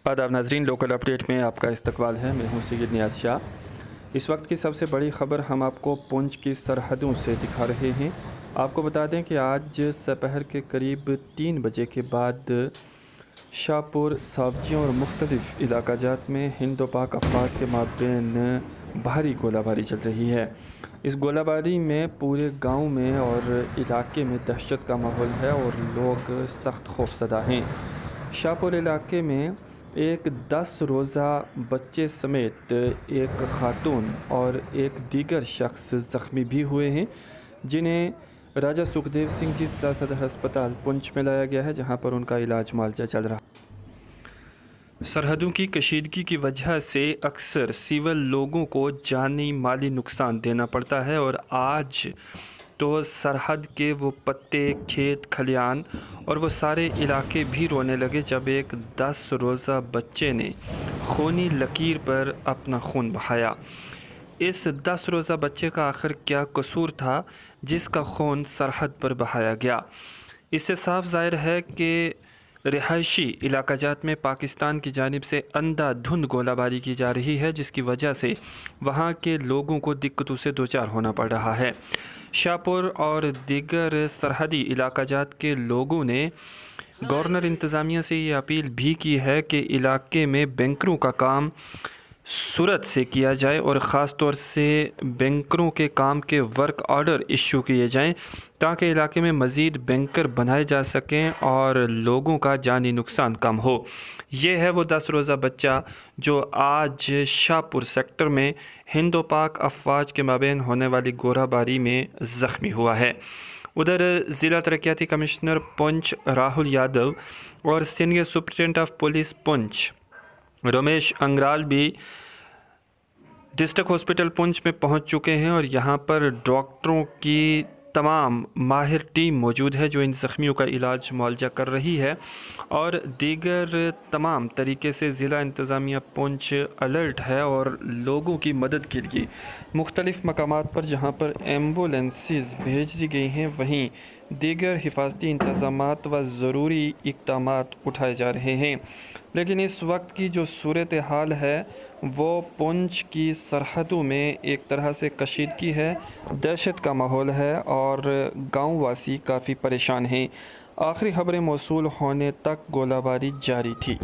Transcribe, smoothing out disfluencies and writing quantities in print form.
आदाब नाजरीन, local update में आपका इस्तकबाल है। मैं हूं सैयद नियाज़ शाह। इस वक्त की सबसे बड़ी ख़बर हम आपको पुंछ की सरहदों से दिखा रहे हैं। आपको बता दें कि आज दोपहर के करीब 3 बजे के बाद शाहपुर, सावजियों और मुख्तलिफ़ इलाक़ाजात में हिंद व पाक अफ़वाज के माबैन भारी गोलाबारी चल रही है। इस गोलाबारी में पूरे गाँव में और इलाके में दहशत का माहौल है और लोग सख्त खौफज़दा हैं। शाहपुर इलाके में एक 10 रोज़ा बच्चे समेत एक खातून और एक दीगर शख्स ज़ख्मी भी हुए हैं, जिन्हें राजा सुखदेव सिंह जी जिला सदर अस्पताल पुंछ में लाया गया है, जहां पर उनका इलाज मुआवजा चल रहा है। सरहदों की कशीदगी की वजह से अक्सर सिविल लोगों को जानी माली नुकसान देना पड़ता है और आज तो सरहद के वो पत्ते, खेत खलियान और वो सारे इलाके भी रोने लगे जब एक 10 रोज़ा बच्चे ने खूनी लकीर पर अपना खून बहाया। इस 10 रोज़ा बच्चे का आखिर क्या कसूर था जिसका खून सरहद पर बहाया गया? इससे साफ ज़ाहिर है कि रिहायशी इलाक़ाजात में पाकिस्तान की जानिब से अंधाधुंध गोलाबारी की जा रही है, जिसकी वजह से वहाँ के लोगों को दिक्कतों से दो चार होना पड़ रहा है। शाहपुर और दीगर सरहदी इलाक़ाजात के लोगों ने गवर्नर इंतज़ामिया से ये अपील भी की है कि इलाके में बैंकरों का काम सूरत से किया जाए और ख़ास तौर से बैंकरों के काम के वर्क ऑर्डर इशू किए जाएं, ताकि इलाके में मज़ीद बैंकर बनाए जा सकें और लोगों का जानी नुकसान कम हो। ये है वो 10 रोज़ा बच्चा जो आज शाहपुर सेक्टर में हिंद व पाक अफ़वाज के माबैन होने वाली गोलाबारी में ज़ख्मी हुआ है। उधर ज़िला तरक्याती कमिश्नर पुंछ राहुल यादव और senior superintendent of police Poonch Ramesh Angral भी डिस्ट्रिक्ट हॉस्पिटल पुंछ में पहुंच चुके हैं और यहां पर डॉक्टरों की तमाम माहिर टीम मौजूद है जो इन ज़ख्मियों का इलाज मुआवजा कर रही है और दीगर तमाम तरीके से ज़िला इंतज़ामिया पुंछ अलर्ट है और लोगों की मदद के लिए मुख्तलिफ़ मकामात पर जहां पर एम्बुलेंसेस भेज दी गई हैं, वहीं दीगर हिफाजती इंतज़ामात व ज़रूरी इक़दामात उठाए जा रहे हैं। लेकिन इस वक्त की जो सूरत हाल है वो पुंछ की सरहदों में एक तरह से कशीदगी है, दहशत का माहौल है और गाँव वासी काफ़ी परेशान हैं। आखिरी खबरें मौसूल होने तक गोलाबारी जारी थी।